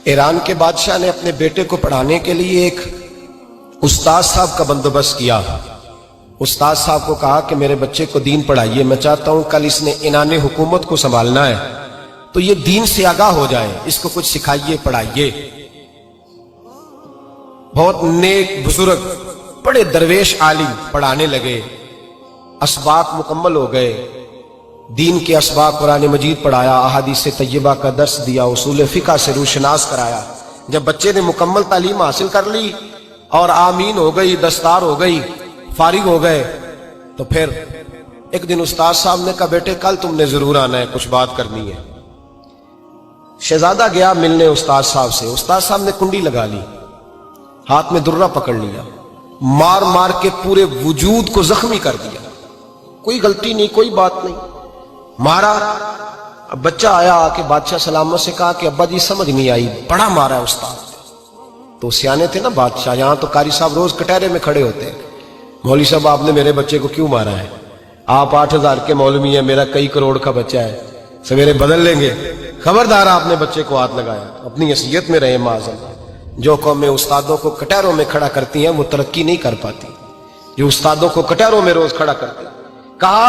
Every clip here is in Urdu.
ایران کے بادشاہ نے اپنے بیٹے کو پڑھانے کے لیے ایک استاد صاحب کا بندوبست کیا۔ استاد صاحب کو کہا کہ میرے بچے کو دین پڑھائیے، میں چاہتا ہوں کل اس نے عنان حکومت کو سنبھالنا ہے تو یہ دین سے آگاہ ہو جائے، اس کو کچھ سکھائیے، پڑھائیے۔ بہت نیک بزرگ بڑے درویش عالم پڑھانے لگے، اسباق مکمل ہو گئے، دین کے اسباق قرآن مجید پڑھایا، احادیث طیبہ کا درس دیا، اصول فقہ سے روشناس کرایا۔ جب بچے نے مکمل تعلیم حاصل کر لی اور آمین ہو گئی، دستار ہو گئی، فارغ ہو گئے، تو پھر ایک دن استاد صاحب نے کہا بیٹے کل تم نے ضرور آنا ہے، کچھ بات کرنی ہے۔ شہزادہ گیا ملنے استاد صاحب سے، استاد صاحب نے کنڈی لگا لی، ہاتھ میں درہ پکڑ لیا، مار مار کے پورے وجود کو زخمی کر دیا، کوئی غلطی نہیں، کوئی بات نہیں، مارا۔ اب بچہ آیا آ کے بادشاہ سلامت سے کہا کہ ابا جی سمجھ نہیں آئی، بڑا مارا ہے استاد۔ تو سیانے تھے نا بادشاہ، یہاں تو قاری صاحب روز کٹہرے میں کھڑے ہوتے ہیں، مولوی صاحب آپ نے میرے بچے کو کیوں مارا ہے؟ آپ 8,000 کے مولوی ہیں، میرا کئی کروڑ کا بچہ ہے، سویرے بدل لیں گے، خبردار آپ نے بچے کو ہاتھ لگایا، اپنی حیثیت میں رہے معاذ۔ جو قومیں استادوں کو کٹہروں میں کھڑا کرتی ہیں وہ ترقی نہیں کر پاتی، جو استادوں کو کٹہروں میں روز کھڑا کرتے ہیں۔ کہا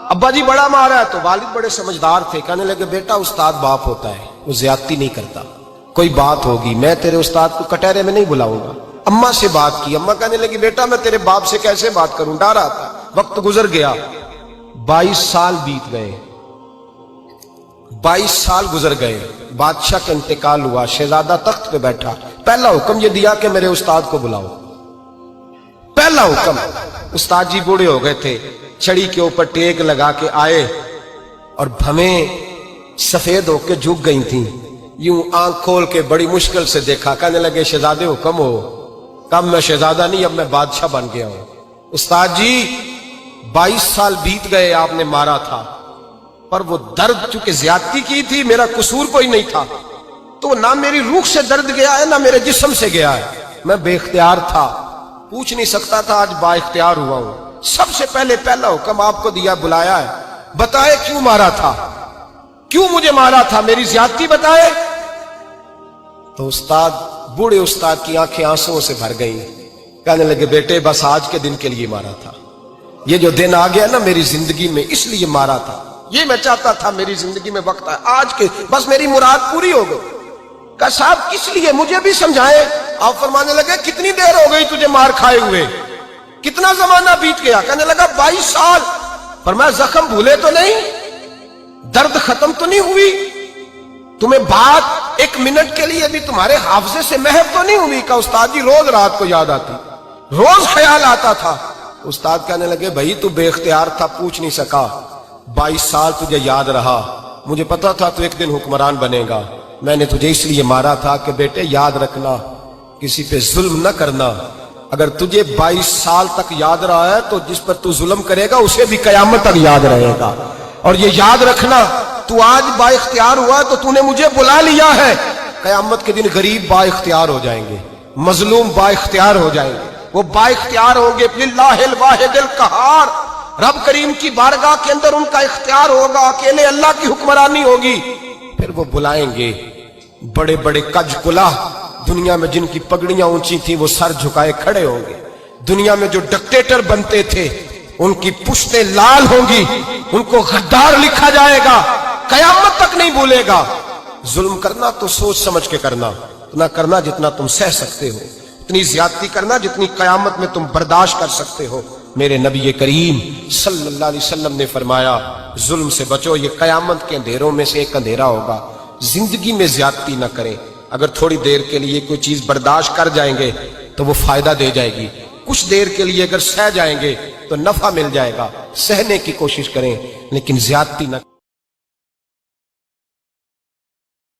ابا جی بڑا مارا ہے، تو والد بڑے سمجھدار تھے، کہنے لگے بیٹا استاد باپ ہوتا ہے، وہ زیادتی نہیں کرتا، کوئی بات ہوگی میں تیرے استاد کو کٹہرے میں نہیں بلاؤں گا۔ اماں سے بات کی، اماں کہنے لگی بیٹا میں تیرے باپ سے کیسے بات کروں، ڈر آتا۔ وقت گزر گیا، 22 سال بیت گئے، 22 سال گزر گئے، بادشاہ کا انتقال ہوا، شہزادہ تخت پہ بیٹھا، پہلا حکم یہ دیا کہ میرے استاد کو بلاؤ، پہلا حکم۔ استاد جی بوڑھے ہو گئے تھے، چھڑی کے اوپر ٹیک لگا کے آئے اور بھویں سفید ہو کے جھک گئی تھیں، یوں آنکھ کھول کے بڑی مشکل سے دیکھا، کہنے لگے شہزادے حکم ہو۔ کب میں شہزادہ نہیں، اب میں بادشاہ بن گیا ہوں۔ استاد جی 22 سال بیت گئے، آپ نے مارا تھا، پر وہ درد چونکہ زیادتی کی تھی، میرا قصور کوئی نہیں تھا، تو نہ میری روح سے درد گیا ہے نہ میرے جسم سے گیا ہے، میں بے اختیار تھا، پوچھ نہیں سکتا تھا، آج با اختیار ہوا ہوں۔ سب سے پہلے پہلا حکم آپ کو دیا، بلایا ہے، بتائے کیوں مارا تھا، کیوں مجھے مارا تھا، میری زیادتی بتائے۔ تو استاد، بوڑھے استاد کی آنکھیں آنسوؤں سے بھر گئیں، کہنے لگے بیٹے بس آج کے دن کے لیے مارا تھا، یہ جو دن آ گیا نا میری زندگی میں اس لیے مارا تھا، یہ میں چاہتا تھا میری زندگی میں وقت آئے، آج کے بس میری مراد پوری ہو گئی۔ کہا صاحب کس لیے، مجھے بھی سمجھائے۔ آپ فرمانے لگے کتنی دیر ہو گئی تجھے مار کھائے ہوئے، کتنا زمانہ بیت گیا؟ کہنے لگا 22 سال۔ فرمایا زخم بھولے تو نہیں، درد ختم تو نہیں ہوئی، تمہیں بات ایک منٹ کے لیے بھی تمہارے حافظے سے محو تو نہیں ہوئی؟ کہا استاد جی روز رات کو یاد آتی، روز خیال آتا تھا۔ استاد کہنے لگے بھائی تو بے اختیار تھا، پوچھ نہیں سکا، 22 سال تجھے یاد رہا، مجھے پتا تھا تو ایک دن حکمران بنے گا، میں نے تجھے اس لیے مارا تھا کہ بیٹے یاد رکھنا، کسی پہ ظلم نہ کرنا، اگر تجھے 22 سال تک یاد رہا ہے تو جس پر تو ظلم کرے گا اسے بھی قیامت تک یاد رہے گا، اور یہ یاد رکھنا تو آج با اختیار ہوا تو تو نے مجھے بلا لیا ہے، قیامت کے دن غریب با اختیار ہو جائیں گے، مظلوم با اختیار ہو جائیں گے، وہ با اختیار ہوں گے، للہ الواحد القہار، رب کریم کی بارگاہ کے اندر ان کا اختیار ہوگا، اکیلے اللہ کی حکمرانی ہوگی۔ پھر وہ بلائیں گے بڑے بڑے کج کلا، دنیا میں جن کی پگڑیاں اونچی تھیں وہ سر جھکائے کھڑے ہوں گے، دنیا میں جو ڈکٹیٹر بنتے تھے ان کی پشتیں لال ہوں گی، ان کو غدار لکھا جائے گا، قیامت تک نہیں بھولے گا۔ ظلم کرنا تو سوچ سمجھ کے کرنا، اتنا کرنا جتنا تم سہ سکتے ہو، اتنی زیادتی کرنا جتنی قیامت میں تم برداشت کر سکتے ہو۔ میرے نبی کریم صلی اللہ علیہ وسلم نے فرمایا ظلم سے بچو، یہ قیامت کے اندھیروں میں سے ایک اندھیرا ہوگا، زندگی میں زیادتی نہ کریں، اگر تھوڑی دیر کے لیے کوئی چیز برداشت کر جائیں گے تو وہ فائدہ دے جائے گی، کچھ دیر کے لیے اگر سہ جائیں گے تو نفع مل جائے گا، سہنے کی کوشش کریں لیکن زیادتی نہ